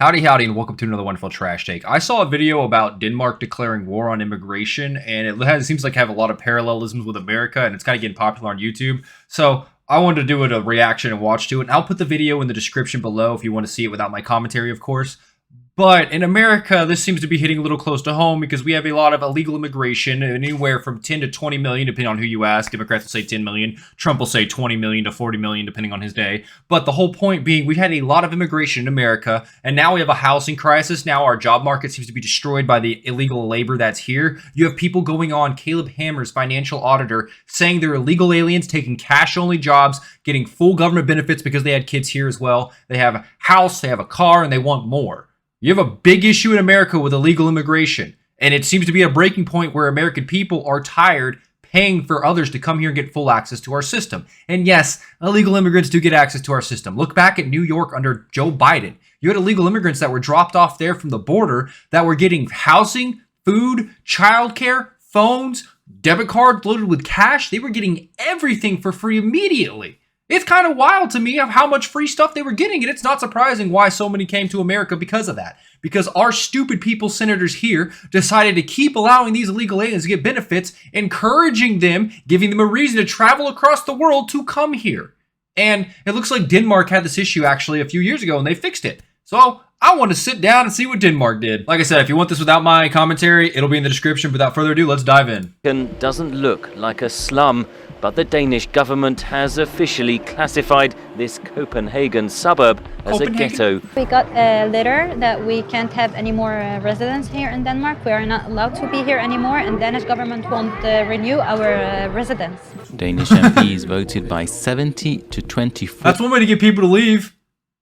Howdy, howdy, and welcome to another wonderful trash take. I saw a video about Denmark declaring war on immigration, and it seems like have a lot of parallelisms with America, and it's kind of getting popular on YouTube. So I wanted to do a reaction and watch to it, and I'll put the video in the description below if you want to see it without my commentary, of course. But in America, this seems to be hitting a little close to home because we have a lot of illegal immigration, anywhere from 10 to 20 million, depending on who you ask. Democrats will say 10 million. Trump will say 20 million to 40 million, depending on his day. But the whole point being, we've had a lot of immigration in America, and now we have a housing crisis. Now our job market seems to be destroyed by the illegal labor that's here. You have people going on Caleb Hammer's financial auditor saying they're illegal aliens, taking cash-only jobs, getting full government benefits because they had kids here as well. They have a house, they have a car, and they want more. You have a big issue in America with illegal immigration, and it seems to be a breaking point where American people are tired paying for others to come here and get full access to our system. And yes, illegal immigrants do get access to our system. Look back at New York under Joe Biden. You had illegal immigrants that were dropped off there from the border that were getting housing, food, childcare, phones, debit cards loaded with cash. They were getting everything for free immediately. It's kind of wild to me of how much free stuff they were getting, and it's not surprising why so many came to America because of that. Because our stupid people senators here decided to keep allowing these illegal aliens to get benefits, encouraging them, giving them a reason to travel across the world to come here. And it looks like Denmark had this issue actually a few years ago, and they fixed it. So I want to sit down and see what Denmark did. Like I said, if you want this without my commentary, it'll be in the description. Without further ado, let's dive in. Doesn't look like a slum, but the Danish government has officially classified this Copenhagen suburb as a ghetto. We got a letter that we can't have any more residents here in Denmark. We are not allowed to be here anymore, and Danish government won't renew our residence. Danish MPs voted by 70 to 24. That's one way to get people to leave.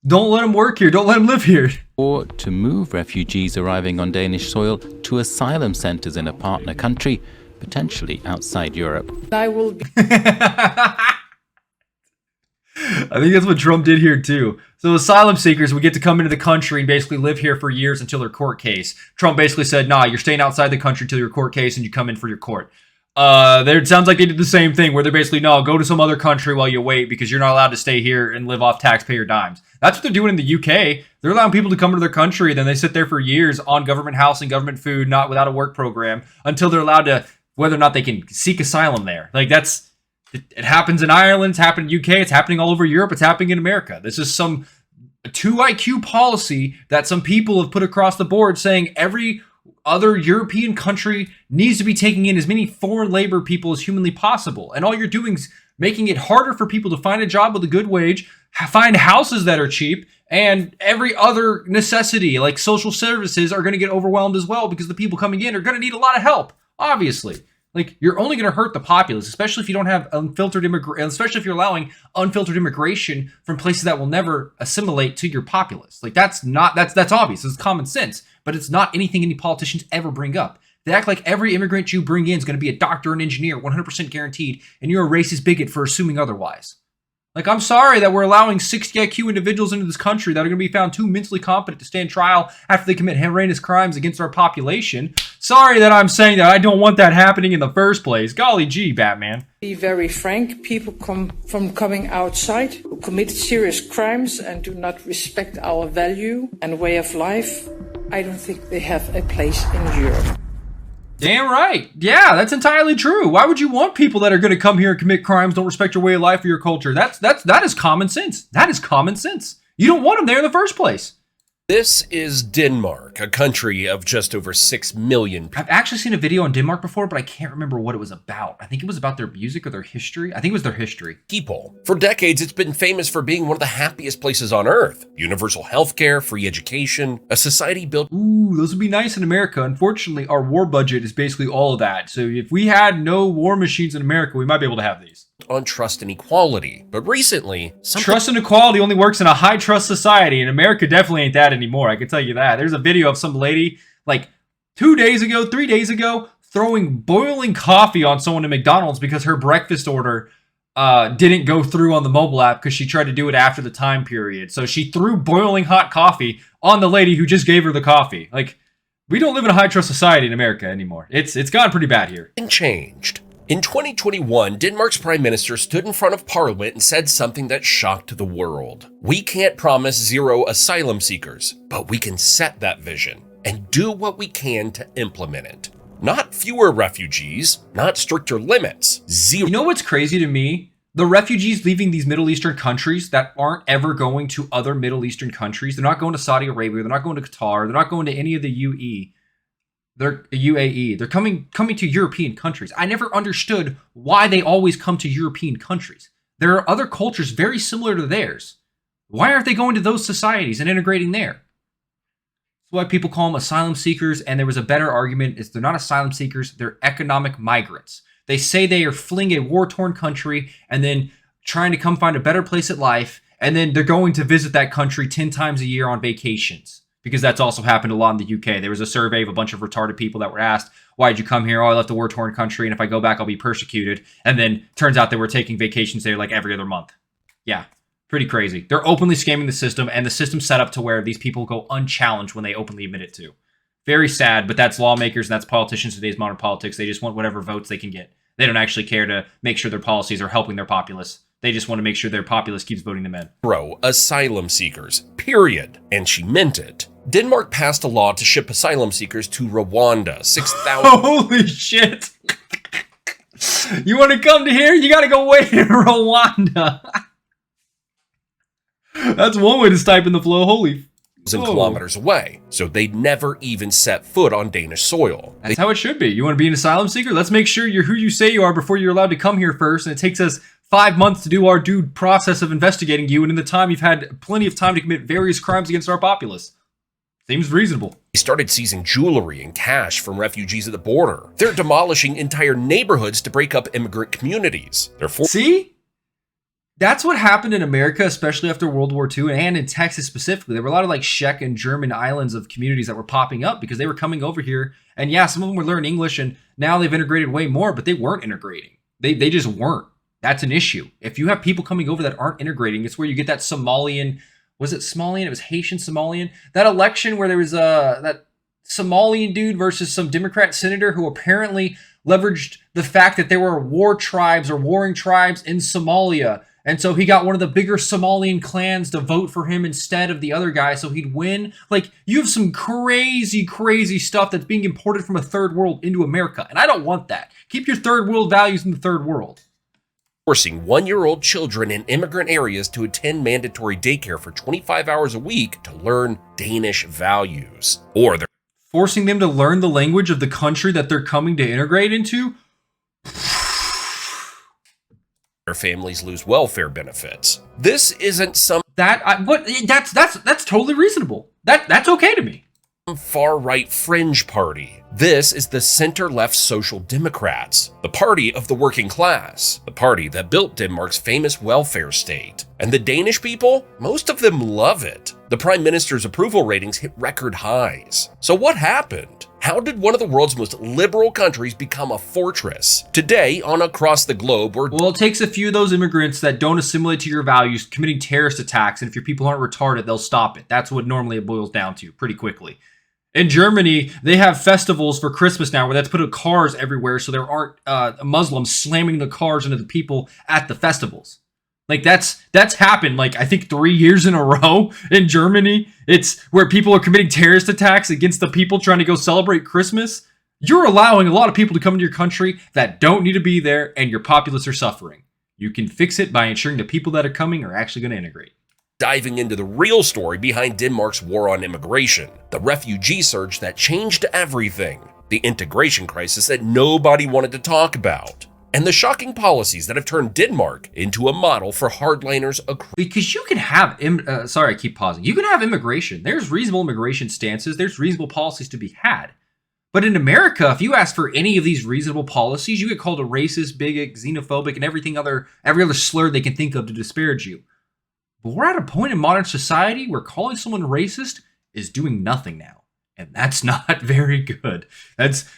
Don't let them work here. Don't let them live here. Or to move refugees arriving on Danish soil to asylum centres in a partner country, potentially outside Europe. I think that's what Trump did here too. So asylum seekers would get to come into the country and basically live here for years until their court case. Trump basically said, nah, you're staying outside the country until your court case and you come in for your court. It sounds like they did the same thing where they're basically, no, go to some other country while you wait because you're not allowed to stay here and live off taxpayer dimes. That's what they're doing in the UK. They're allowing people to come to their country, then they sit there for years on government housing, government food, not without a work program, until they're allowed to, whether or not they can seek asylum there. Like it happens in Ireland, it's happened in UK, it's happening all over Europe, it's happening in America. This is some 2 IQ policy that some people have put across the board saying every other European country needs to be taking in as many foreign labor people as humanly possible. And all you're doing is making it harder for people to find a job with a good wage, find houses that are cheap, and every other necessity like social services are going to get overwhelmed as well because the people coming in are going to need a lot of help, obviously. Like, you're only going to hurt the populace, especially if you don't have unfiltered especially if you're allowing unfiltered immigration from places that will never assimilate to your populace. Like, that's obvious. It's common sense, but it's not anything any politicians ever bring up. They act like every immigrant you bring in is going to be a doctor and engineer, 100% guaranteed, and you're a racist bigot for assuming otherwise. Like, I'm sorry that we're allowing 60 IQ individuals into this country that are going to be found too mentally competent to stand trial after they commit heinous crimes against our population. Sorry that I'm saying that I don't want that happening in the first place. Golly gee, Batman. Be very frank, people come from coming outside who commit serious crimes and do not respect our value and way of life. I don't think they have a place in Europe. Damn right. Yeah, that's entirely true. Why would you want people that are going to come here and commit crimes, don't respect your way of life or your culture? That is common sense. That is common sense. You don't want them there in the first place. This is Denmark, a country of just over 6 million people. I've actually seen a video on Denmark before, but I can't remember what it was about. I think it was about their music or their history. I think it was their history. People. For decades, it's been famous for being one of the happiest places on earth. Universal healthcare, free education, a society built... Ooh, those would be nice in America. Unfortunately, our war budget is basically all of that. So if we had no war machines in America, we might be able to have these. On trust and equality. But recently... Trust and equality only works in a high-trust society, and America definitely ain't that anymore. I can tell you that. There's a video of some lady, like 3 days ago, throwing boiling coffee on someone at McDonald's because her breakfast order didn't go through on the mobile app because she tried to do it after the time period. So she threw boiling hot coffee on the lady who just gave her the coffee. Like, we don't live in a high-trust society in America anymore. It's gone pretty bad here. And changed. In 2021, Denmark's prime minister stood in front of parliament and said something that shocked the world. We can't promise zero asylum seekers, but we can set that vision and do what we can to implement it. Not fewer refugees, not stricter limits. Zero. You know what's crazy to me? The refugees leaving these Middle Eastern countries that aren't ever going to other Middle Eastern countries. They're not going to Saudi Arabia. They're not going to Qatar. They're not going to any of the UAE. They're UAE. They're coming to European countries. I never understood why they always come to European countries. There are other cultures very similar to theirs. Why aren't they going to those societies and integrating there? That's why people call them asylum seekers, and there was a better argument is they're not asylum seekers, they're economic migrants. They say they are fleeing a war-torn country and then trying to come find a better place at life, and then they're going to visit that country 10 times a year on vacations. Because that's also happened a lot in the UK. There was a survey of a bunch of retarded people that were asked, why did you come here? Oh, I left a war-torn country, and if I go back, I'll be persecuted. And then turns out they were taking vacations there like every other month. Yeah, pretty crazy. They're openly scamming the system, and the system's set up to where these people go unchallenged when they openly admit it to. Very sad, but that's lawmakers and that's politicians in today's modern politics. They just want whatever votes they can get. They don't actually care to make sure their policies are helping their populace. They just want to make sure their populace keeps voting them in. Asylum seekers, period. And she meant it. Denmark passed a law to ship asylum seekers to Rwanda. 6,000. Holy shit. You want to come to here? You got to go wait in Rwanda. That's one way to stipend the flow. Holy. Kilometers away, so they'd never even set foot on Danish soil. That's how it should be. You want to be an asylum seeker? Let's make sure you're who you say you are before you're allowed to come here first, and it takes us 5 months to do our due process of investigating you, and in the time you've had plenty of time to commit various crimes against our populace. Seems reasonable. They started seizing jewelry and cash from refugees at the border. They're demolishing entire neighborhoods to break up immigrant communities. See? That's what happened in America, especially after World War II, and in Texas specifically. There were a lot of like Czech and German islands of communities that were popping up because they were coming over here. And yeah, some of them were learning English, and now they've integrated way more, but they weren't integrating. They just weren't. That's an issue. If you have people coming over that aren't integrating, it's where you get that Somalian, was it Somalian? It was Haitian Somalian. That election where there was that Somalian dude versus some Democrat senator who apparently leveraged the fact that there were war tribes or warring tribes in Somalia. And so he got one of the bigger Somalian clans to vote for him instead of the other guy so he'd win. Like, you have some crazy, crazy stuff that's being imported from a third world into America. And I don't want that. Keep your third world values in the third world. Forcing 1-year-old children in immigrant areas to attend mandatory daycare for 25 hours a week to learn Danish values. Or they're forcing them to learn the language of the country that they're coming to integrate into? their families lose welfare benefits. This isn't some that's totally reasonable. That's okay to me. Far-right fringe party. This is the center-left Social Democrats, the party of the working class, the party that built Denmark's famous welfare state. And the Danish people, most of them love it. The Prime Minister's approval ratings hit record highs. So what happened? How did one of the world's most liberal countries become a fortress? Today, on Across the Globe, Well, it takes a few of those immigrants that don't assimilate to your values committing terrorist attacks, and if your people aren't retarded, they'll stop it. That's what normally it boils down to, pretty quickly. In Germany, they have festivals for Christmas now where they have to put cars everywhere so there aren't Muslims slamming the cars into the people at the festivals. Like, that's happened, like, I think 3 years in a row in Germany. It's where people are committing terrorist attacks against the people trying to go celebrate Christmas. You're allowing a lot of people to come into your country that don't need to be there, and your populace are suffering. You can fix it by ensuring the people that are coming are actually going to integrate. Diving into the real story behind Denmark's war on immigration, the refugee surge that changed everything, the integration crisis that nobody wanted to talk about, and the shocking policies that have turned Denmark into a model for hardliners across. Because you can have, sorry, I keep pausing. You can have immigration. There's reasonable immigration stances. There's reasonable policies to be had. But in America, if you ask for any of these reasonable policies, you get called a racist, bigot, xenophobic, and every other slur they can think of to disparage you. But we're at a point in modern society where calling someone racist is doing nothing now. And that's not very good.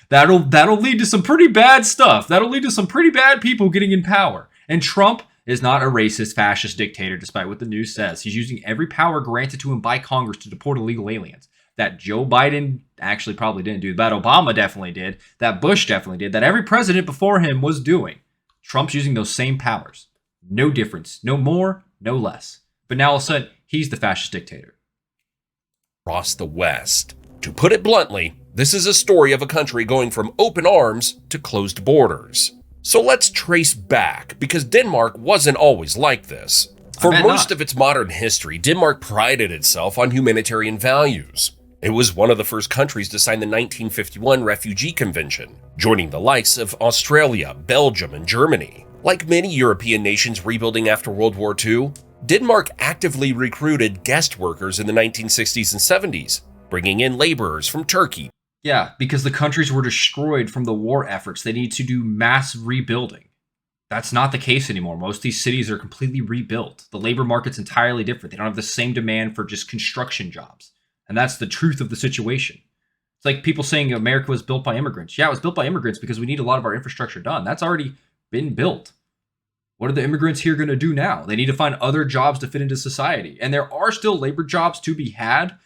That'll lead to some pretty bad stuff. That'll lead to some pretty bad people getting in power. And Trump is not a racist, fascist dictator, despite what the news says. He's using every power granted to him by Congress to deport illegal aliens. that Joe Biden actually probably didn't do, that Obama definitely did, that Bush definitely did, that every president before him was doing. Trump's using those same powers. No difference. No more, no less. But now all of a sudden, he's the fascist dictator. Across the West. To put it bluntly, this is a story of a country going from open arms to closed borders. So let's trace back, because Denmark wasn't always like this. For most of its modern history, Denmark prided itself on humanitarian values. It was one of the first countries to sign the 1951 Refugee Convention, joining the likes of Australia, Belgium, and Germany. Like many European nations rebuilding after World War II, Denmark actively recruited guest workers in the 1960s and 70s, bringing in laborers from Turkey. Yeah, because the countries were destroyed from the war efforts. They need to do mass rebuilding. That's not the case anymore. Most of these cities are completely rebuilt. The labor market's entirely different. They don't have the same demand for just construction jobs. And that's the truth of the situation. It's like people saying America was built by immigrants. Yeah, it was built by immigrants because we need a lot of our infrastructure done. That's already been built. What are the immigrants here going to do now? They need to find other jobs to fit into society. And there are still labor jobs to be had.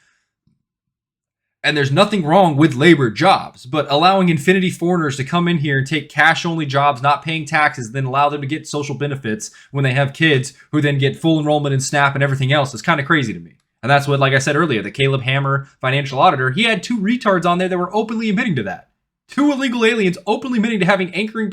And there's nothing wrong with labor jobs, but allowing infinity foreigners to come in here and take cash-only jobs, not paying taxes, then allow them to get social benefits when they have kids who then get full enrollment in SNAP and everything else is kind of crazy to me. And that's what, like I said earlier, the Caleb Hammer financial auditor, he had 2 retards on there that were openly admitting to that. 2 illegal aliens openly admitting to having anchor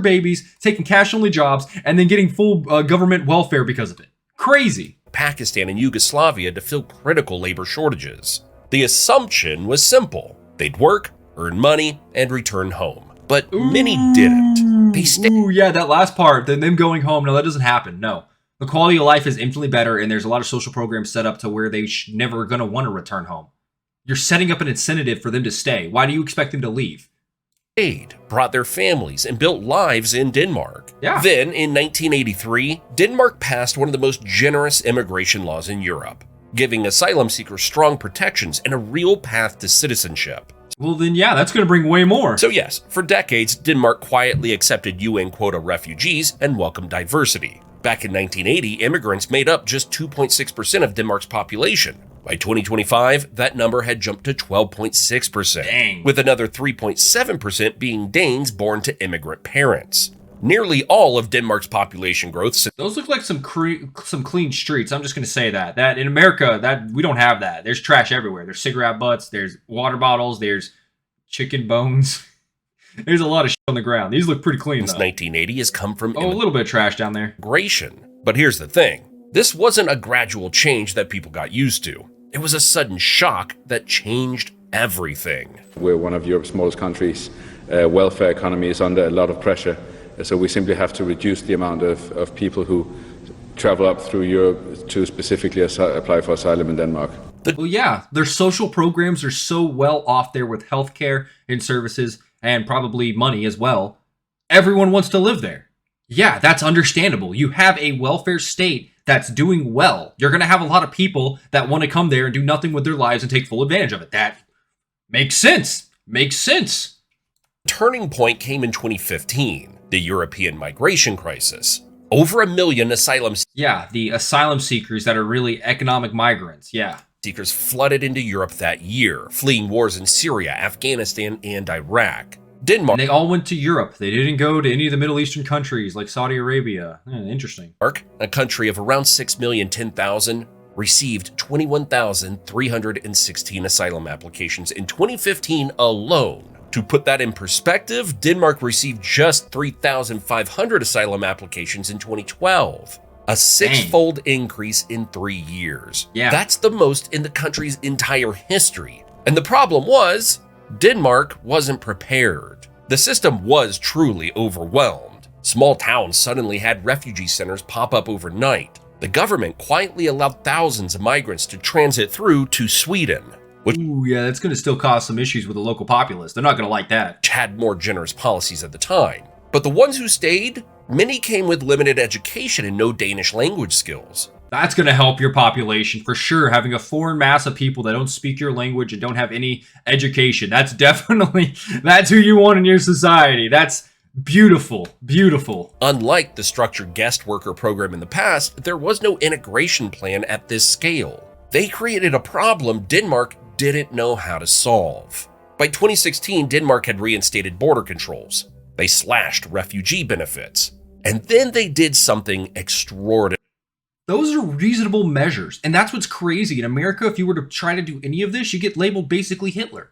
babies, taking cash-only jobs, and then getting full government welfare because of it. Crazy. Pakistan and Yugoslavia to fill critical labor shortages. The assumption was simple. They'd work, earn money, and return home. But many didn't. They Ooh, yeah, that last part, them going home, no, that doesn't happen, no. The quality of life is infinitely better, and there's a lot of social programs set up to where they never going to want to return home. You're setting up an incentive for them to stay. Why do you expect them to leave? stayed, brought their families, and built lives in Denmark. Yeah. Then, in 1983, Denmark passed one of the most generous immigration laws in Europe, giving asylum seekers strong protections and a real path to citizenship. Well, then, yeah, that's going to bring way more. So yes, for decades, Denmark quietly accepted UN quota refugees and welcomed diversity. Back in 1980, immigrants made up just 2.6% of Denmark's population. By 2025, that number had jumped to 12.6%, Dang. with another 3.7% being Danes born to immigrant parents. Nearly all of Denmark's population growth since Those look like some clean streets. I'm just going to say that. That in America, that we don't have that. There's trash everywhere. There's cigarette butts, there's water bottles, there's chicken bones. There's a lot of shit on the ground. These look pretty clean, though. 1980 has come from Oh, a little bit of trash down there. immigration. But here's the thing. This wasn't a gradual change that people got used to. It was a sudden shock that changed everything. We're one of Europe's smallest countries. Welfare economy is under a lot of pressure. So we simply have to reduce the amount of people who travel up through Europe to specifically apply for asylum in Denmark. Well, yeah, their social programs are so well off there with healthcare and services and probably money as well. Everyone wants to live there. Yeah, that's understandable. You have a welfare state that's doing well. You're going to have a lot of people that want to come there and do nothing with their lives and take full advantage of it. That makes sense. Makes sense. Turning point came in 2015, the European migration crisis. Over 1 million asylum Yeah, the asylum seekers that are really economic migrants. Yeah. seekers flooded into Europe that year, fleeing wars in Syria, Afghanistan, and Iraq. Denmark, And they all went to Europe. They didn't go to any of the Middle Eastern countries like Saudi Arabia. Interesting. a country of around 6,010,000, received 21,316 asylum applications in 2015 alone. To put that in perspective, Denmark received just 3,500 asylum applications in 2012. A six-fold increase in 3 years. Yeah. That's the most in the country's entire history. And the problem was, Denmark wasn't prepared. The system was truly overwhelmed. Small towns suddenly had refugee centers pop up overnight. The government quietly allowed thousands of migrants to transit through to Sweden, which Ooh, yeah, that's going to still cause some issues with the local populace. They're not going to like that. had more generous policies at the time. But the ones who stayed, many came with limited education and no Danish language skills. That's going to help your population for sure. Having a foreign mass of people that don't speak your language and don't have any education. That's definitely, that's who you want in your society. That's beautiful, beautiful. Unlike the structured guest worker program in the past, there was no integration plan at this scale. They created a problem Denmark didn't know how to solve. By 2016, Denmark had reinstated border controls. They slashed refugee benefits. And then they did something extraordinary. Those are reasonable measures. And that's what's crazy. In America, if you were to try to do any of this, you get labeled basically Hitler.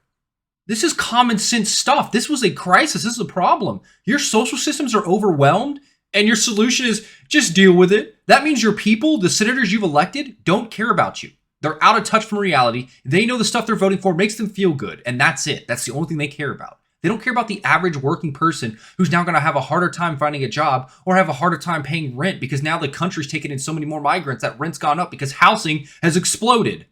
This is common sense stuff. This was a crisis. This is a problem. Your social systems are overwhelmed, and your solution is just deal with it. That means your people, the senators you've elected, don't care about you. They're out of touch from reality. They know the stuff they're voting for makes them feel good, and that's it. That's the only thing they care about. They don't care about the average working person who's now going to have a harder time finding a job or have a harder time paying rent because now the country's taken in so many more migrants that rent's gone up because housing has exploded.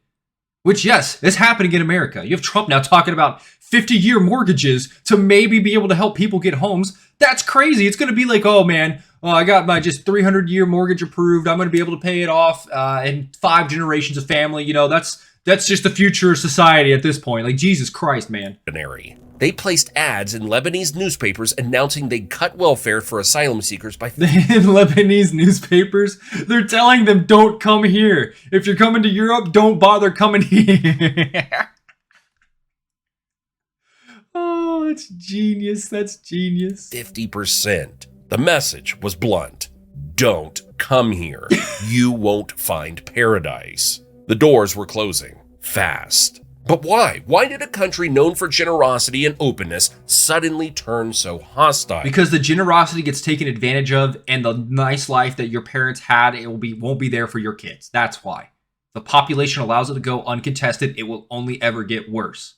Which, yes, is happening in America. You have Trump now talking about 50-year mortgages to maybe be able to help people get homes. That's crazy. It's going to be like, oh man, I got my just 300-year mortgage approved. I'm going to be able to pay it off in 5 generations of family. You know, that's just the future of society at this point. Like, Jesus Christ, man. They placed ads in Lebanese newspapers announcing they'd cut welfare for asylum seekers by... In Lebanese newspapers, they're telling them, don't come here. If you're coming to Europe, don't bother coming here. Oh, that's genius. That's genius. 50%. The message was blunt. Don't come here. You won't find paradise. The doors were closing fast. But why? Why did a country known for generosity and openness suddenly turn so hostile? Because the generosity gets taken advantage of, and the nice life that your parents had, won't be there for your kids. That's why. The population allows it to go uncontested. It will only ever get worse.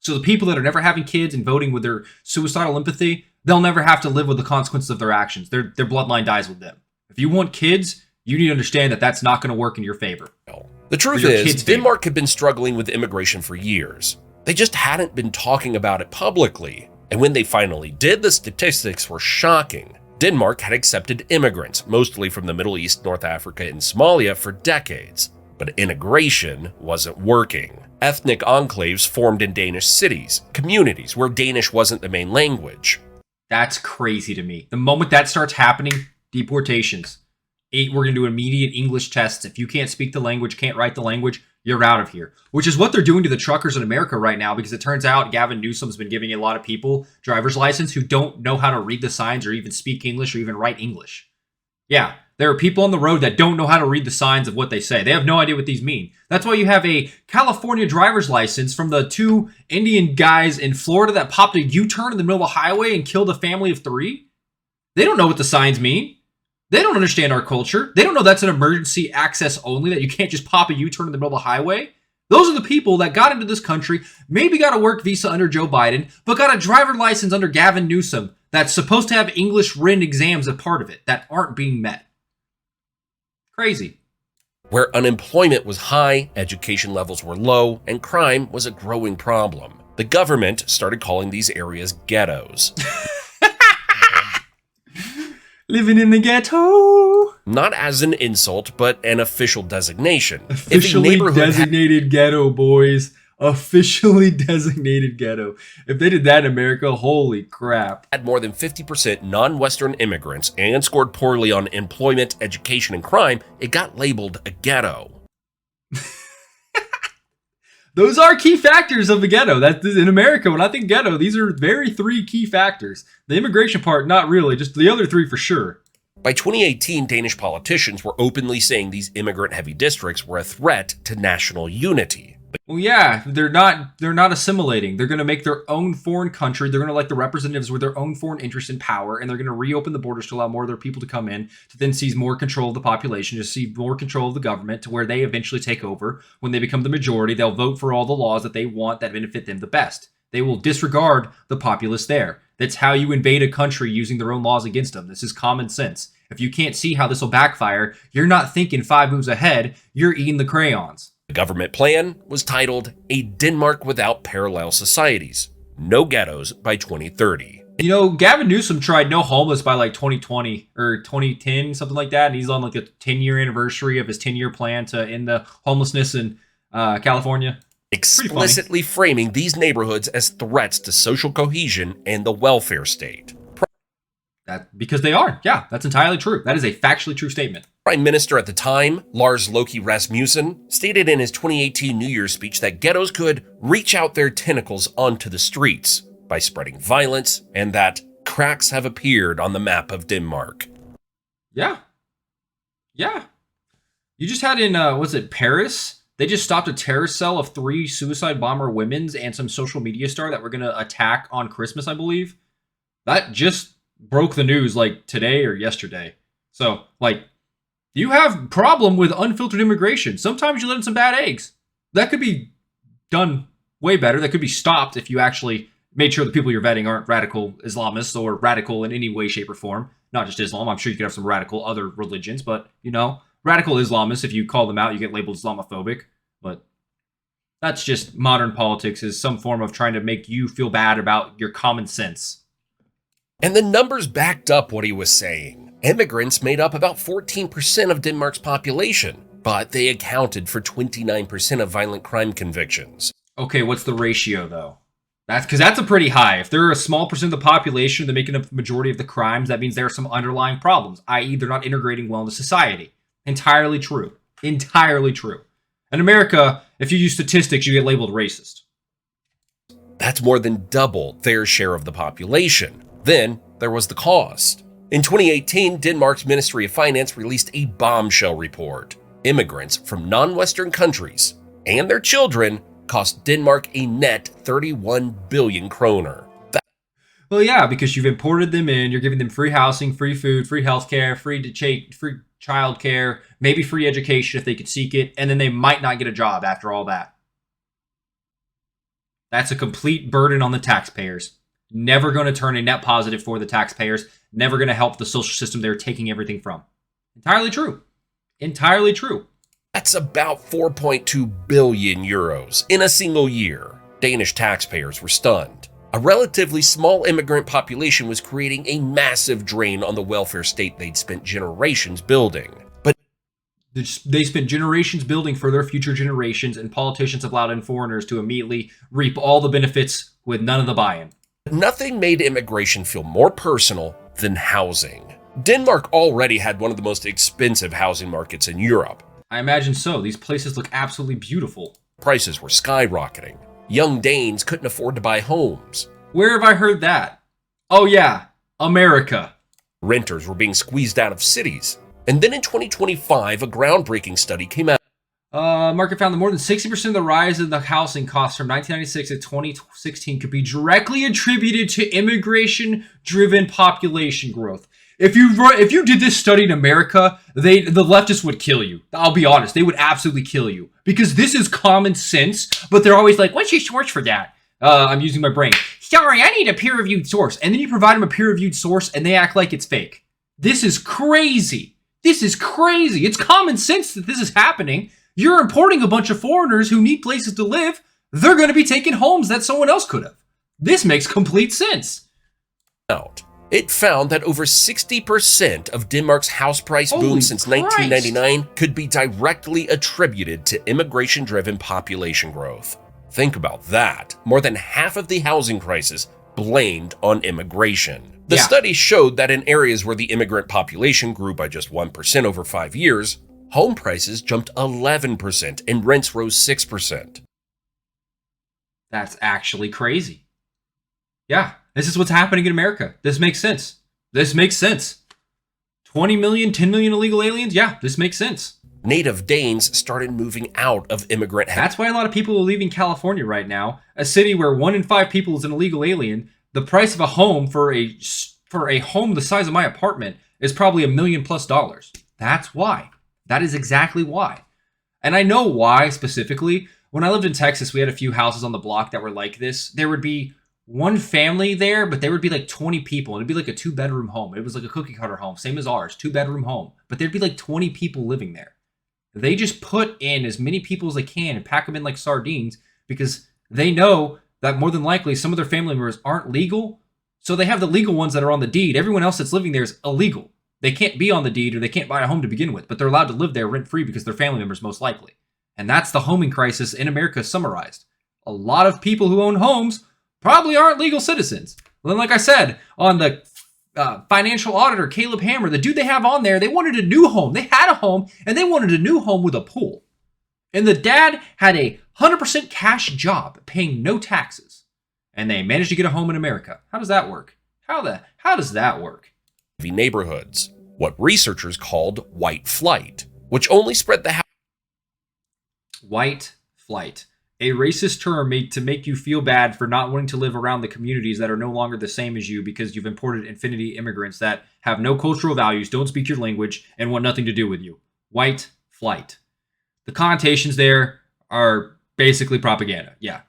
So the people that are never having kids and voting with their suicidal empathy, they'll never have to live with the consequences of their actions. Their bloodline dies with them. If you want kids, you need to understand that that's not going to work in your favor. The truth is, Denmark had been struggling with immigration for years. They just hadn't been talking about it publicly. And when they finally did, the statistics were shocking. Denmark had accepted immigrants, mostly from the Middle East, North Africa, and Somalia, for decades. But integration wasn't working. Ethnic enclaves formed in Danish cities, communities where Danish wasn't the main language. That's crazy to me. The moment that starts happening, deportations. We're going to do immediate English tests. If you can't speak the language, can't write the language, you're out of here. Which is what they're doing to the truckers in America right now, because it turns out Gavin Newsom's been giving a lot of people driver's license who don't know how to read the signs or even speak English or even write English. Yeah, there are people on the road that don't know how to read the signs of what they say. They have no idea what these mean. That's why you have a California driver's license from the 2 Indian guys in Florida that popped a U-turn in the middle of the highway and killed a family of 3. They don't know what the signs mean. They don't understand our culture. They don't know that's an emergency access only, that you can't just pop a U-turn in the middle of the highway. Those are the people that got into this country, maybe got a work visa under Joe Biden, but got a driver license under Gavin Newsom that's supposed to have English written exams as part of it that aren't being met. Crazy. Where unemployment was high, education levels were low, and crime was a growing problem. The government started calling these areas ghettos. Living in the ghetto. Not as an insult, but an official designation. Officially designated ghetto, boys. Officially designated ghetto. If they did that in America, holy crap. Had more than 50% non-Western immigrants and scored poorly on employment, education, and crime, it got labeled a ghetto. Those are key factors of the ghetto. That's in America. When I think ghetto, these are 3 key factors. The immigration part, not really, just the other 3 for sure. By 2018, Danish politicians were openly saying these immigrant-heavy districts were a threat to national unity. Well, yeah, they're not assimilating. They're going to make their own foreign country. They're going to elect the representatives with their own foreign interest in power, and they're going to reopen the borders to allow more of their people to come in, to then seize more control of the population, to seize more control of the government, to where they eventually take over. When they become the majority, they'll vote for all the laws that they want that benefit them the best. They will disregard the populace there. That's how you invade a country, using their own laws against them. This is common sense. If you can't see how this will backfire, you're not thinking 5 moves ahead, you're eating the crayons. The government plan was titled A Denmark Without Parallel Societies, No Ghettos by 2030. You know, Gavin Newsom tried no homeless by like 2020 or 2010, something like that. And he's on like the 10-year anniversary of his 10-year plan to end the homelessness in California. Explicitly framing these neighborhoods as threats to social cohesion and the welfare state. Because they are. Yeah, that's entirely true. That is a factually true statement. Prime Minister at the time, Lars Loke Rasmussen, stated in his 2018 New Year's speech that ghettos could reach out their tentacles onto the streets by spreading violence, and that cracks have appeared on the map of Denmark. Yeah. Yeah. You just had in, was it Paris? They just stopped a terrorist cell of 3 suicide bomber women's and some social media star that were going to attack on Christmas, I believe. That just broke the news like today or yesterday. So, like, you have problem with unfiltered immigration. Sometimes you let in some bad eggs. That could be done way better. That could be stopped if you actually made sure the people you're vetting aren't radical Islamists or radical in any way, shape, or form. Not just Islam. I'm sure you could have some radical other religions, but, you know, radical Islamists, if you call them out, you get labeled Islamophobic. But that's just modern politics, is some form of trying to make you feel bad about your common sense. And the numbers backed up what he was saying. Immigrants made up about 14% of Denmark's population, but they accounted for 29% of violent crime convictions. Okay, what's the ratio, though? That's a pretty high. If they're a small percent of the population, they're making up the majority of the crimes, that means there are some underlying problems, i.e. they're not integrating well into society. Entirely true. Entirely true. In America, if you use statistics, you get labeled racist. That's more than double their share of the population. Then there was the cost. In 2018, Denmark's Ministry of Finance released a bombshell report. Immigrants from non-Western countries and their children cost Denmark a net 31 billion kroner. Well, yeah, because you've imported them in, you're giving them free housing, free food, free healthcare, free childcare, maybe free education if they could seek it, and then they might not get a job after all that. That's a complete burden on the taxpayers. Never going to turn a net positive for the taxpayers. Never going to help the social system they're taking everything from. Entirely true. Entirely true. That's about 4.2 billion euros in a single year. Danish taxpayers were stunned. A relatively small immigrant population was creating a massive drain on the welfare state they'd spent generations building. But they spent generations building for their future generations, and politicians have allowed in foreigners to immediately reap all the benefits with none of the buy-in. Nothing made immigration feel more personal than housing. Denmark already had one of the most expensive housing markets in Europe. I imagine so. These places look absolutely beautiful. Prices were skyrocketing. Young Danes couldn't afford to buy homes. Where have I heard that? Oh yeah, America. Renters were being squeezed out of cities. And then in 2025, a groundbreaking study came out. Market found that more than 60% of the rise in the housing costs from 1996 to 2016 could be directly attributed to immigration-driven population growth. If you did this study in America, the leftists would kill you. I'll be honest, they would absolutely kill you, because this is common sense. But they're always like, "What's your source for that?" I'm using my brain. Sorry, I need a peer-reviewed source, and then you provide them a peer-reviewed source, and they act like it's fake. This is crazy. This is crazy. It's common sense that this is happening. You're importing a bunch of foreigners who need places to live. They're going to be taking homes that someone else could have. This makes complete sense. It found that over 60% of Denmark's house price boom since 1999 could be directly attributed to immigration-driven population growth. Think about that. More than half of the housing crisis blamed on immigration. The study showed that in areas where the immigrant population grew by just 1% over 5 years, home prices jumped 11% and rents rose 6%. That's actually crazy. Yeah, this is what's happening in America. This makes sense. This makes sense. 20 million, 10 million illegal aliens? Yeah, this makes sense. Native Danes started moving out of immigrant. That's why a lot of people are leaving California right now, a city where 1 in 5 people is an illegal alien. The price of a home for a home the size of my apartment is probably $1 million+. That's why. That is exactly why. And I know why specifically. When I lived in Texas, we had a few houses on the block that were like this. There would be one family there, but there would be like 20 people. It'd be like a 2-bedroom home. It was like a cookie cutter home, same as ours, 2-bedroom home. But there'd be like 20 people living there. They just put in as many people as they can and pack them in like sardines, because they know that more than likely some of their family members aren't legal. So they have the legal ones that are on the deed. Everyone else that's living there is illegal. They can't be on the deed, or they can't buy a home to begin with, but they're allowed to live there rent-free because they're family members most likely. And that's the homing crisis in America summarized. A lot of people who own homes probably aren't legal citizens. Well, then, like I said, on the financial auditor Caleb Hammer, the dude they have on there, they wanted a new home. They had a home, and they wanted a new home with a pool. And the dad had a 100% cash job, paying no taxes. And they managed to get a home in America. How does that work? How does that work? Neighborhoods, what researchers called white flight, which only spread the White flight. A racist term made to make you feel bad for not wanting to live around the communities that are no longer the same as you because you've imported infinity immigrants that have no cultural values, don't speak your language, and want nothing to do with you. White flight. The connotations there are basically propaganda. Yeah.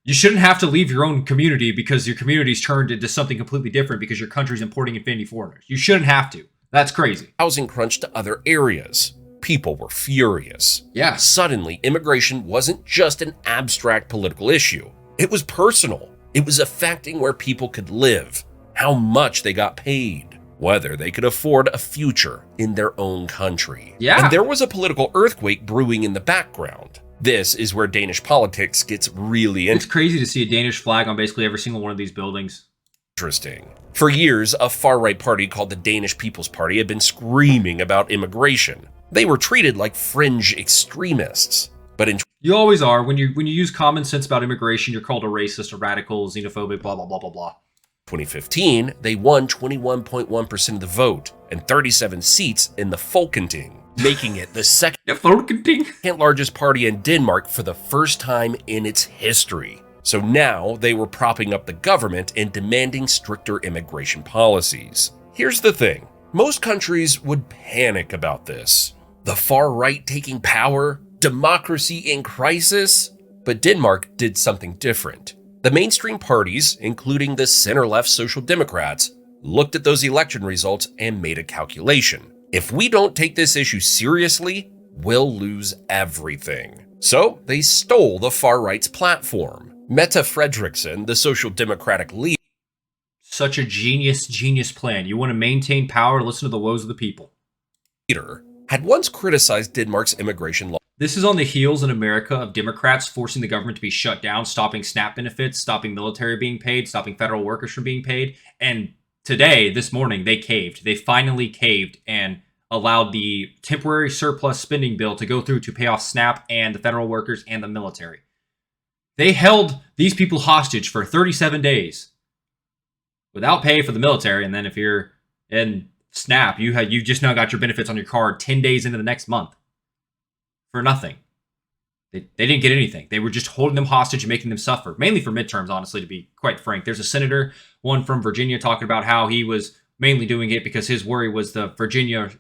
You shouldn't have to leave your own community because your community's turned into something completely different because your country's importing infinity foreigners. You shouldn't have to. That's crazy. housing crunch to other areas. People were furious. Yeah. Suddenly, immigration wasn't just an abstract political issue. It was personal. It was affecting where people could live, how much they got paid, whether they could afford a future in their own country. Yeah. And there was a political earthquake brewing in the background. This is where Danish politics gets really It's crazy to see a Danish flag on basically every single one of these buildings. interesting. For years, a far-right party called the Danish People's Party had been screaming about immigration. They were treated like fringe extremists. But in You always are. When you use common sense about immigration, you're called a racist, a radical, xenophobic, blah, blah, blah, blah, blah. 2015, they won 21.1% of the vote and 37 seats in the Folketing, making it the second Yeah, Folketing. largest party in Denmark for the first time in its history. So now they were propping up the government and demanding stricter immigration policies. Here's the thing. Most countries would panic about this. The far right taking power, democracy in crisis. But Denmark did something different. The mainstream parties, including the center-left Social Democrats, looked at those election results and made a calculation. If we don't take this issue seriously, we'll lose everything. So they stole the far right's platform. Mette Frederiksen, the Social Democratic Such a genius plan. You want to maintain power, listen to the woes of the people. leader, had once criticized Denmark's immigration law. This is on the heels in America of Democrats forcing the government to be shut down, stopping SNAP benefits, stopping military being paid, stopping federal workers from being paid. And today, this morning, they caved. They finally caved and allowed the temporary surplus spending bill to go through to pay off SNAP and the federal workers and the military. They held these people hostage for 37 days without pay for the military. And then if you're in SNAP, you just now got your benefits on your card 10 days into the next month for nothing. They didn't get anything. They were just holding them hostage and making them suffer, mainly for midterms, honestly, to be quite frank. There's a senator, one from Virginia, talking about how he was mainly doing it because his worry was the Virginia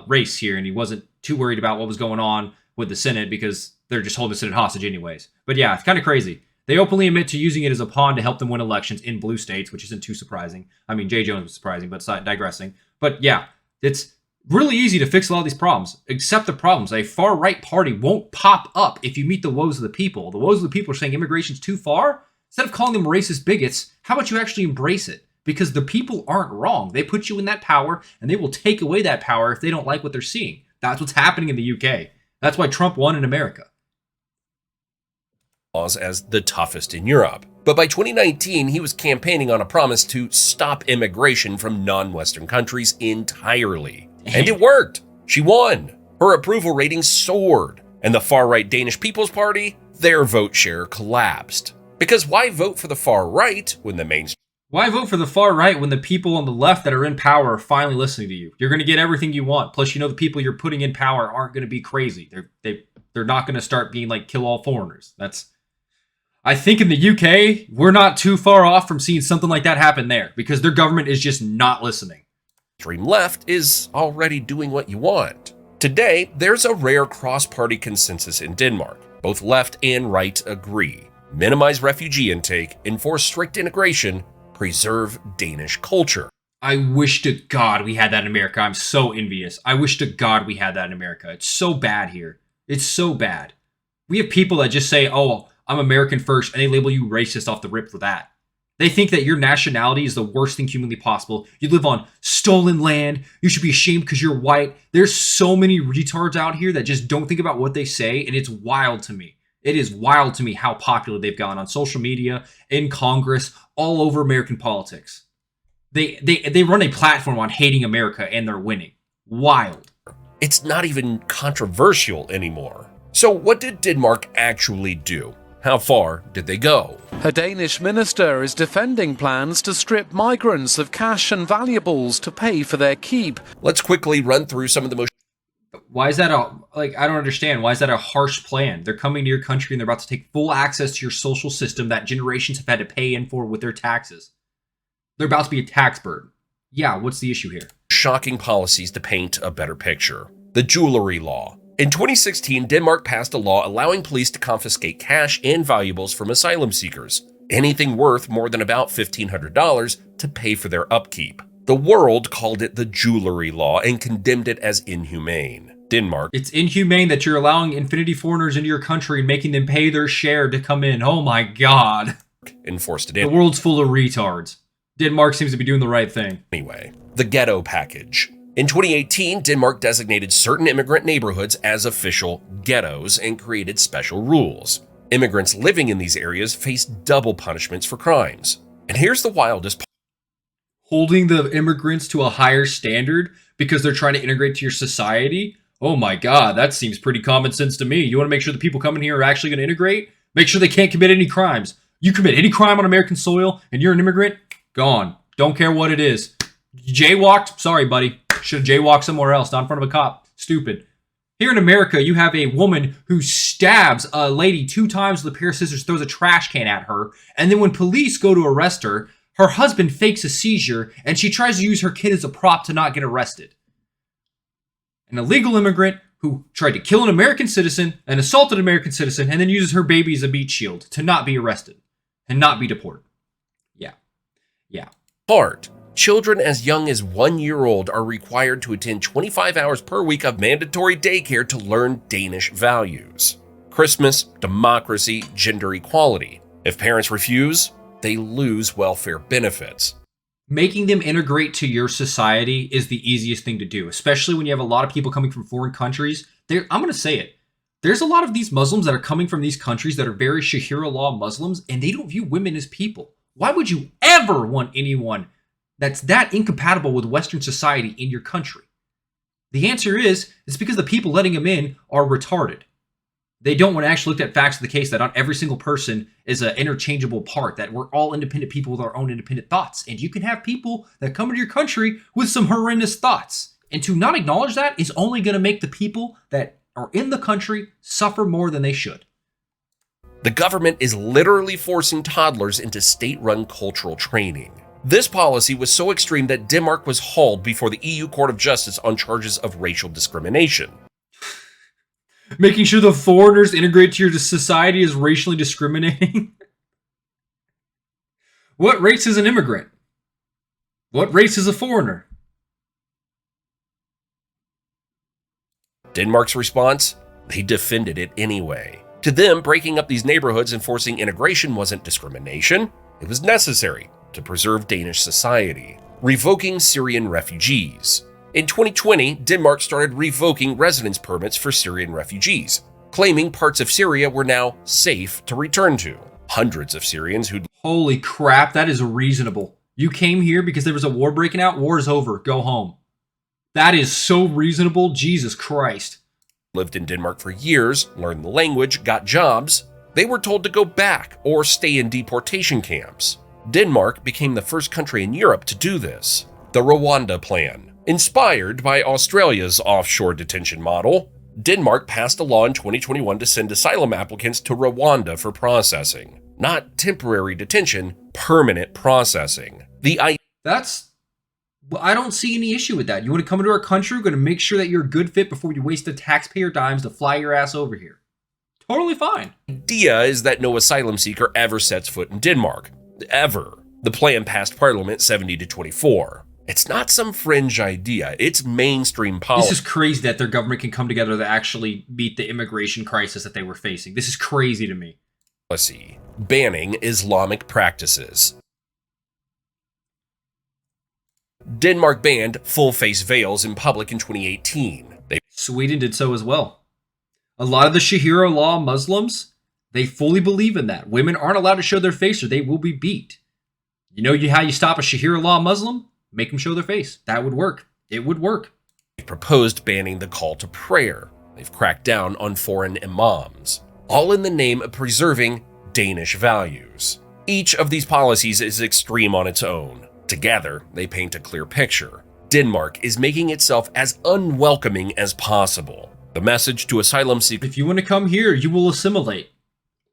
race here, and he wasn't too worried about what was going on with the Senate because they're just holding the Senate hostage anyways. But yeah, it's kind of crazy. They openly admit to using it as a pawn to help them win elections in blue states, which isn't too surprising. I mean, Jay Jones was surprising, but digressing. But yeah, it's really easy to fix a lot of these problems. Accept the problems. A far-right party won't pop up if you meet the woes of the people. The woes of the people are saying immigration's too far. Instead of calling them racist bigots, how about you actually embrace it? Because the people aren't wrong. They put you in that power, and they will take away that power if they don't like what they're seeing. That's what's happening in the UK. That's why Trump won in America. As the toughest in Europe. But by 2019, he was campaigning on a promise to stop immigration from non-Western countries entirely. And it worked. She won. Her approval rating soared. And the far-right Danish People's Party, their vote share collapsed. Because why vote for the far right when the mainstream? Why vote for the far right when the people on the left that are in power are finally listening to you? You're going to get everything you want. Plus, you know the people you're putting in power aren't going to be crazy. They're not going to start being like kill all foreigners. I think in the UK, we're not too far off from seeing something like that happen there because their government is just not listening. Extreme left is already doing what you want. Today, there's a rare cross-party consensus in Denmark. Both left and right agree. Minimize refugee intake, enforce strict integration, preserve Danish culture. I wish to God we had that in America. I'm so envious. I wish to God we had that in America. It's so bad here. It's so bad. We have people that just say, oh, I'm American first, and they label you racist off the rip for that. They think that your nationality is the worst thing humanly possible. You live on stolen land. You should be ashamed because you're white. There's so many retards out here that just don't think about what they say, and it's wild to me. It is wild to me how popular they've gotten on social media, in Congress, all over American politics. They run a platform on hating America and they're winning. Wild. It's not even controversial anymore. So what did Denmark actually do? How far did they go? A Danish minister is defending plans to strip migrants of cash and valuables to pay for their keep. Let's quickly run through some of the most Why is that I don't understand. Why is that a harsh plan? They're coming to your country and they're about to take full access to your social system that generations have had to pay in for with their taxes. They're about to be a tax burden. Yeah, what's the issue here? shocking policies to paint a better picture. The jewelry law. In 2016, Denmark passed a law allowing police to confiscate cash and valuables from asylum seekers, anything worth more than about $1,500, to pay for their upkeep. The world called it the jewelry law and condemned it as inhumane. Denmark. It's inhumane that you're allowing infinity foreigners into your country and making them pay their share to come in. Oh my god. Enforced it The world's full of retards. Denmark seems to be doing the right thing. anyway. The ghetto package. In 2018, Denmark designated certain immigrant neighborhoods as official ghettos and created special rules. Immigrants living in these areas face double punishments for crimes. And here's the wildest part. Holding the immigrants to a higher standard because they're trying to integrate to your society? Oh my god, that seems pretty common sense to me. You want to make sure the people coming here are actually going to integrate? Make sure they can't commit any crimes. You commit any crime on American soil and you're an immigrant? Gone. Don't care what it is. Jaywalked? Sorry, buddy. Should have jaywalked somewhere else, not in front of a cop. Stupid. Here in America, you have a woman who stabs a lady 2 times with a pair of scissors, throws a trash can at her, and then when police go to arrest her, her husband fakes a seizure, and she tries to use her kid as a prop to not get arrested. An illegal immigrant who tried to kill an American citizen, and assaulted an American citizen, and then uses her baby as a meat shield to not be arrested and not be deported. Yeah. Part. Children as young as 1 year old are required to attend 25 hours per week of mandatory daycare to learn Danish values. Christmas, democracy, gender equality. If parents refuse, they lose welfare benefits. Making them integrate to your society is the easiest thing to do, especially when you have a lot of people coming from foreign countries. I'm going to say it. There's a lot of these Muslims that are coming from these countries that are very Sharia law Muslims, and they don't view women as people. Why would you ever want anyone that's that incompatible with Western society in your country? The answer is, it's because the people letting them in are retarded. They don't want to actually look at facts of the case that not every single person is an interchangeable part, that we're all independent people with our own independent thoughts. And you can have people that come into your country with some horrendous thoughts. And to not acknowledge that is only going to make the people that are in the country suffer more than they should. The government is literally forcing toddlers into state-run cultural training. This policy was so extreme that Denmark was hauled before the EU Court of Justice on charges of racial discrimination. Making sure the foreigners integrate to your society is racially discriminating? What race is an immigrant? What race is a foreigner? Denmark's response? They defended it anyway. To them, breaking up these neighborhoods and forcing integration wasn't discrimination. It was necessary to preserve Danish society. Revoking Syrian refugees. In 2020, Denmark started revoking residence permits for Syrian refugees, claiming parts of Syria were now safe to return to. Hundreds of Syrians who'd Holy crap, that is reasonable. You came here because there was a war breaking out? War is over. Go home. That is so reasonable. Jesus Christ. lived in Denmark for years, learned the language, got jobs, they were told to go back or stay in deportation camps. Denmark became the first country in Europe to do this. The Rwanda Plan. Inspired by Australia's offshore detention model, Denmark passed a law in 2021 to send asylum applicants to Rwanda for processing. Not temporary detention, permanent processing. I don't see any issue with that. You want to come into our country, we're going to make sure that you're a good fit before you waste the taxpayer dimes to fly your ass over here. Totally fine. idea is that no asylum seeker ever sets foot in Denmark. Ever. The plan passed Parliament 70-24. It's not some fringe idea, it's mainstream policy. This is crazy that their government can come together to actually meet the immigration crisis that they were facing. This is crazy to me. Banning Islamic practices. Denmark banned full-face veils in public in 2018. Sweden did so as well. A lot of the Sharia law Muslims, they fully believe in that. Women aren't allowed to show their face or they will be beat. You know how you stop a Sharia law Muslim? Make them show their face. That would work. It would work. They've proposed banning the call to prayer. They've cracked down on foreign imams, all in the name of preserving Danish values. Each of these policies is extreme on its own. Together, they paint a clear picture. Denmark is making itself as unwelcoming as possible. The message to asylum seekers: if you want to come here, you will assimilate.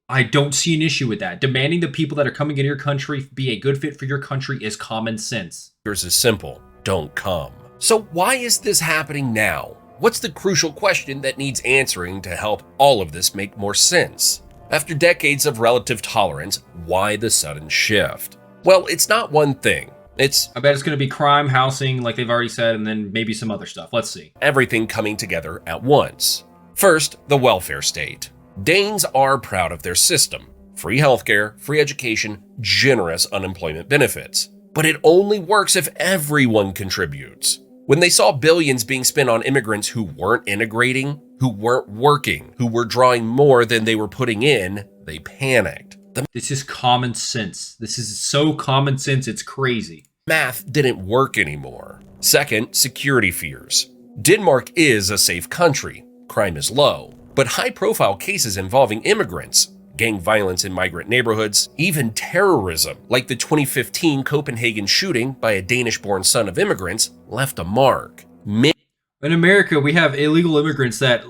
I don't see an issue with that. Demanding the people that are coming into your country be a good fit for your country is common sense. is simple: don't come. So why is this happening now? What's the crucial question that needs answering to help all of this make more sense? After decades of relative tolerance, why the sudden shift? Well, it's not one thing. I bet it's going to be crime, housing, like they've already said, and then maybe some other stuff. Let's see. Everything coming together at once. First, the welfare state. Danes are proud of their system. Free healthcare, free education, generous unemployment benefits. But it only works if everyone contributes. When they saw billions being spent on immigrants who weren't integrating, who weren't working, who were drawing more than they were putting in, they panicked. This is common sense. This is so common sense, it's crazy. Math didn't work anymore. Second, security fears. Denmark is a safe country. Crime is low. But high-profile cases involving immigrants, gang violence in migrant neighborhoods, even terrorism, like the 2015 Copenhagen shooting by a Danish-born son of immigrants, left a mark. In America, we have illegal immigrants that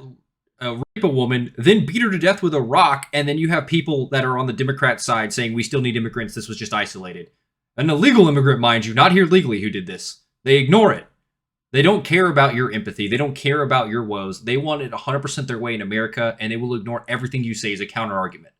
rape a woman, then beat her to death with a rock, and then you have people that are on the Democrat side saying we still need immigrants, this was just isolated. An illegal immigrant, mind you, not here legally, who did this. They ignore it. They don't care about your empathy. They don't care about your woes. They want it 100% their way in America, and they will ignore everything you say as a counter-argument.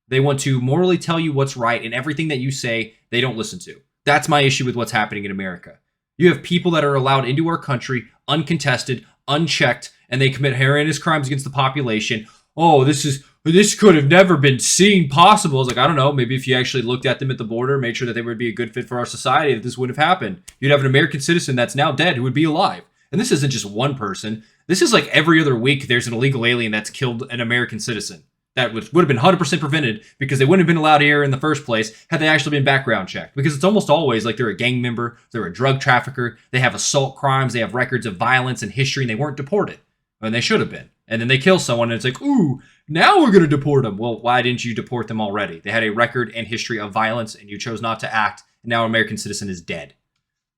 They want to morally tell you what's right, and everything that you say, they don't listen to. That's my issue with what's happening in America. You have people that are allowed into our country, uncontested, unchecked, and they commit horrendous crimes against the population. Oh, this could have never been seen possible. It's like, I don't know, maybe if you actually looked at them at the border, made sure that they would be a good fit for our society, that this wouldn't have happened. You'd have an American citizen that's now dead who would be alive. And this isn't just one person. This is like every other week there's an illegal alien that's killed an American citizen. That would have been 100% prevented because they wouldn't have been allowed here in the first place had they actually been background checked. Because it's almost always like they're a gang member, they're a drug trafficker, they have assault crimes, they have records of violence and history, and they weren't deported. And they should have been. And then they kill someone, and it's like, ooh, now we're going to deport them. Well, why didn't you deport them already? They had a record and history of violence, and you chose not to act, and now an American citizen is dead.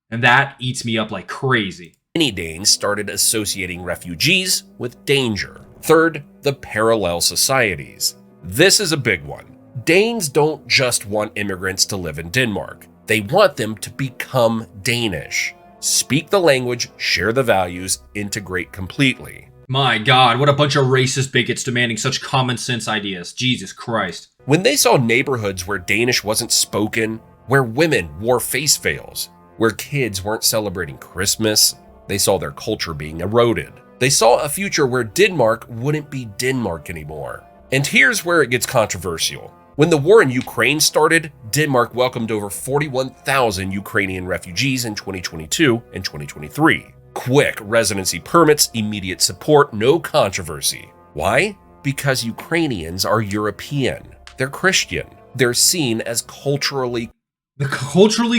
And that eats me up like crazy. Many Danes started associating refugees with danger. Third, the parallel societies. This is a big one. Danes don't just want immigrants to live in Denmark. They want them to become Danish. Speak the language, share the values, integrate completely. My God, what a bunch of racist bigots demanding such common sense ideas. Jesus Christ. When they saw neighborhoods where Danish wasn't spoken, where women wore face veils, where kids weren't celebrating Christmas, they saw their culture being eroded. They saw a future where Denmark wouldn't be Denmark anymore. And here's where it gets controversial. When the war in Ukraine started, Denmark welcomed over 41,000 Ukrainian refugees in 2022 and 2023. Quick residency permits, immediate support, no controversy. Why? Because Ukrainians are European. They're Christian. They're seen as culturally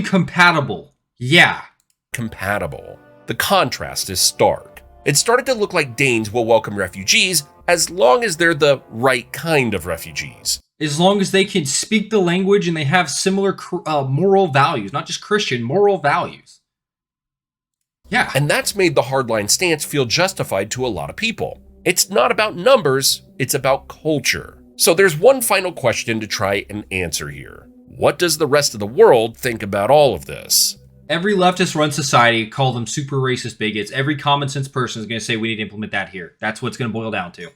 compatible. Yeah. Compatible. The contrast is stark. It started to look like Danes will welcome refugees as long as they're the right kind of refugees. As long as they can speak the language and they have similar moral values, not just Christian, moral values. Yeah. And that's made the hardline stance feel justified to a lot of people. It's not about numbers, it's about culture. So there's one final question to try and answer here. What does the rest of the world think about all of this? Every leftist-run society, call them super racist bigots. Every common sense person is going to say we need to implement that here. That's what it's going to boil down to.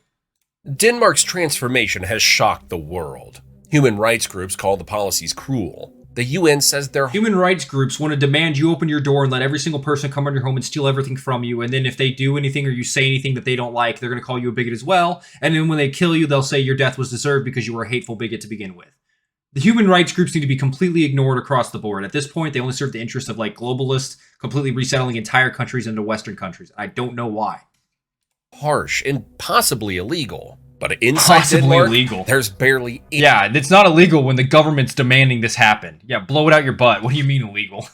Denmark's transformation has shocked the world. Human rights groups call the policies cruel. The UN says their human rights groups want to demand you open your door and let every single person come in your home and steal everything from you. And then if they do anything or you say anything that they don't like, they're going to call you a bigot as well. And then when they kill you, they'll say your death was deserved because you were a hateful bigot to begin with. The human rights groups need to be completely ignored across the board. At this point, they only serve the interests of like globalists, completely resettling entire countries into Western countries. I don't know why. Harsh and possibly illegal. But inside Possibly Denmark, illegal. there's barely any Yeah, it's not illegal when the government's demanding this happen. Yeah, blow it out your butt. What do you mean illegal?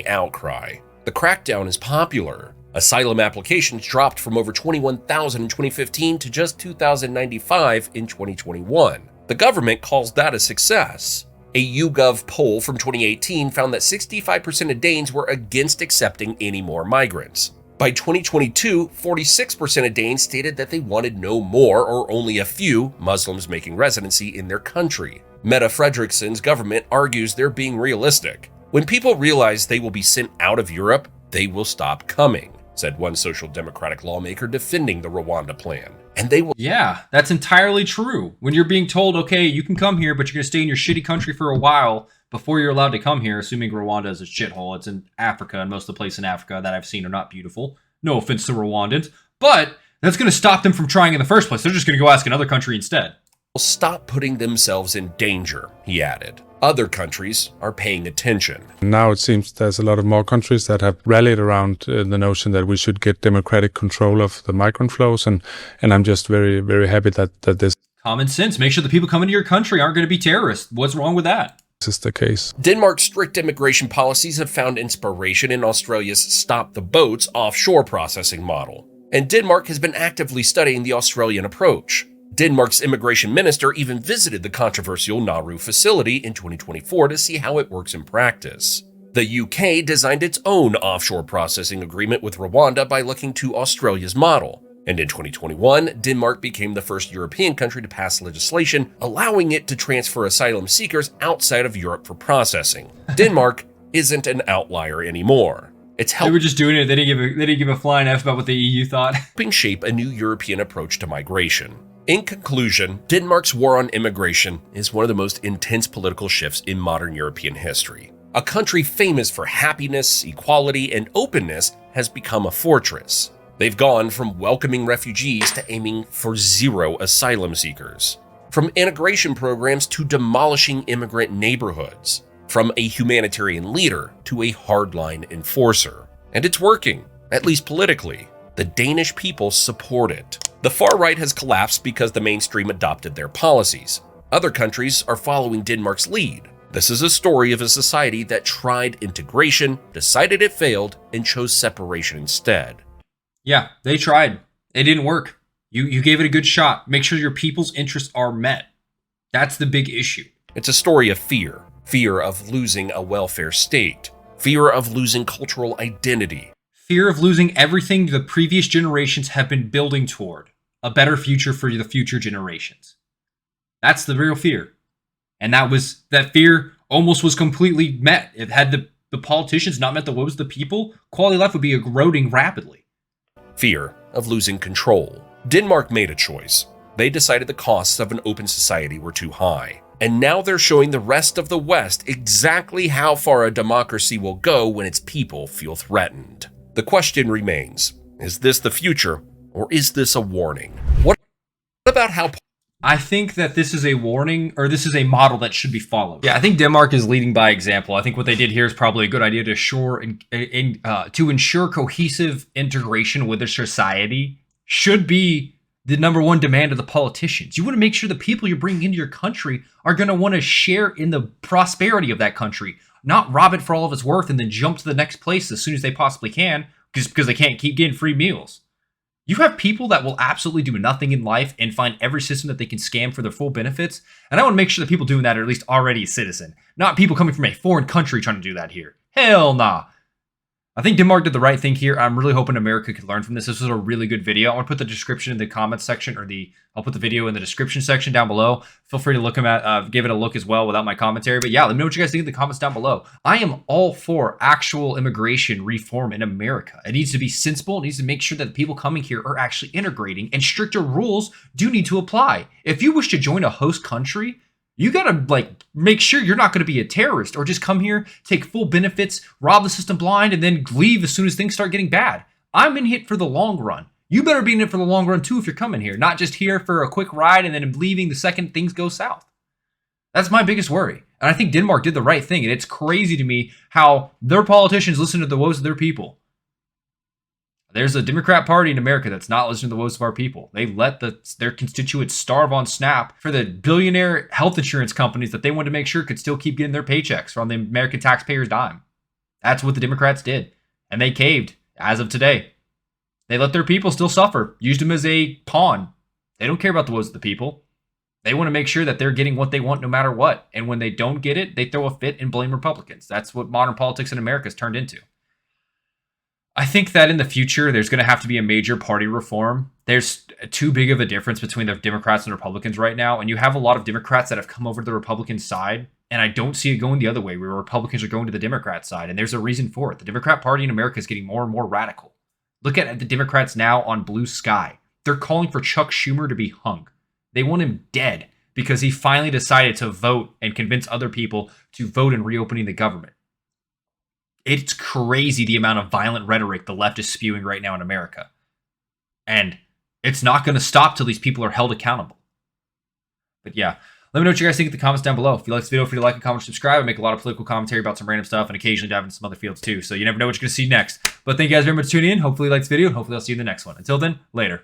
outcry. The crackdown is popular. Asylum applications dropped from over 21,000 in 2015 to just 2,095 in 2021. The government calls that a success. A YouGov poll from 2018 found that 65% of Danes were against accepting any more migrants. By 2022, 46% of Danes stated that they wanted no more or only a few Muslims making residency in their country. Mette Frederiksen's government argues they're being realistic. When people realize they will be sent out of Europe, they will stop coming, said one social democratic lawmaker defending the Rwanda plan. And they will. Yeah, that's entirely true. When you're being told, okay, you can come here, but you're going to stay in your shitty country for a while before you're allowed to come here, assuming Rwanda is a shithole. It's in Africa, and most of the places in Africa that I've seen are not beautiful. No offense to Rwandans, but that's going to stop them from trying in the first place. They're just going to go ask another country instead. Stop putting themselves in danger, he added. Other countries are paying attention. Now it seems there's a lot of more countries that have rallied around the notion that we should get democratic control of the migrant flows, and I'm just very, very happy that this Common sense. Make sure the people coming to your country aren't going to be terrorists. What's wrong with that? is the case. Denmark's strict immigration policies have found inspiration in Australia's Stop the Boats offshore processing model. And Denmark has been actively studying the Australian approach. Denmark's immigration minister even visited the controversial Nauru facility in 2024 to see how it works in practice. The UK designed its own offshore processing agreement with Rwanda by looking to Australia's model. And in 2021, Denmark became the first European country to pass legislation allowing it to transfer asylum seekers outside of Europe for processing. Denmark isn't an outlier anymore. It's They were just doing it. They didn't give a flying F about what the EU thought. helping shape a new European approach to migration. In conclusion, Denmark's war on immigration is one of the most intense political shifts in modern European history. A country famous for happiness, equality, and openness has become a fortress. They've gone from welcoming refugees to aiming for zero asylum seekers. From integration programs to demolishing immigrant neighborhoods. From a humanitarian leader to a hardline enforcer. And it's working, at least politically. The Danish people support it. The far right has collapsed because the mainstream adopted their policies. Other countries are following Denmark's lead. This is a story of a society that tried integration, decided it failed, and chose separation instead. Yeah, they tried. It didn't work. You gave it a good shot. Make sure your people's interests are met. That's the big issue. It's a story of fear. Fear of losing a welfare state. Fear of losing cultural identity. Fear of losing everything the previous generations have been building toward. A better future for the future generations. That's the real fear. And that fear almost was completely met. If had the politicians not met the woes of the people, quality of life would be eroding rapidly. Fear of losing control. Denmark made a choice. They decided the costs of an open society were too high. And now they're showing the rest of the West exactly how far a democracy will go when its people feel threatened. The question remains, is this the future or is this a warning? What about how... I think that this is a warning, or this is a model that should be followed. Yeah, I think Denmark is leading by example. I think what they did here is probably a good idea to ensure cohesive integration with their society should be the number one demand of the politicians. You want to make sure the people you're bringing into your country are going to want to share in the prosperity of that country, not rob it for all of its worth and then jump to the next place as soon as they possibly can because they can't keep getting free meals. You have people that will absolutely do nothing in life and find every system that they can scam for their full benefits. And I want to make sure that people doing that are at least already a citizen, not people coming from a foreign country trying to do that here. Hell nah. I think Denmark did the right thing here. I'm really hoping America could learn from this. This was a really good video. I want to put the description in the comments section, I'll put the video in the description section down below. Feel free to give it a look as well without my commentary. But yeah, let me know what you guys think in the comments down below. I am all for actual immigration reform in America. It needs to be sensible. It needs to make sure that the people coming here are actually integrating, and stricter rules do need to apply. If you wish to join a host country, you gotta make sure you're not gonna be a terrorist or just come here, take full benefits, rob the system blind, and then leave as soon as things start getting bad. I'm in it for the long run. You better be in it for the long run too if you're coming here, not just here for a quick ride and then leaving the second things go south. That's my biggest worry. And I think Denmark did the right thing. And it's crazy to me how their politicians listen to the woes of their people. There's a Democrat Party in America that's not listening to the voice of our people. They let their constituents starve on SNAP for the billionaire health insurance companies that they wanted to make sure could still keep getting their paychecks from the American taxpayers' dime. That's what the Democrats did. And they caved as of today. They let their people still suffer, used them as a pawn. They don't care about the woes of the people. They want to make sure that they're getting what they want no matter what. And when they don't get it, they throw a fit and blame Republicans. That's what modern politics in America has turned into. I think that in the future, there's going to have to be a major party reform. There's too big of a difference between the Democrats and Republicans right now. And you have a lot of Democrats that have come over to the Republican side. And I don't see it going the other way, where Republicans are going to the Democrat side. And there's a reason for it. The Democrat Party in America is getting more and more radical. Look at the Democrats now on Blue Sky. They're calling for Chuck Schumer to be hung. They want him dead because he finally decided to vote and convince other people to vote in reopening the government. It's crazy the amount of violent rhetoric the left is spewing right now in America. And it's not going to stop till these people are held accountable. But yeah, let me know what you guys think in the comments down below. If you like this video, feel free to like and comment, subscribe. I make a lot of political commentary about some random stuff and occasionally dive into some other fields too. So you never know what you're going to see next. But thank you guys very much for tuning in. Hopefully you liked this video, and hopefully I'll see you in the next one. Until then, later.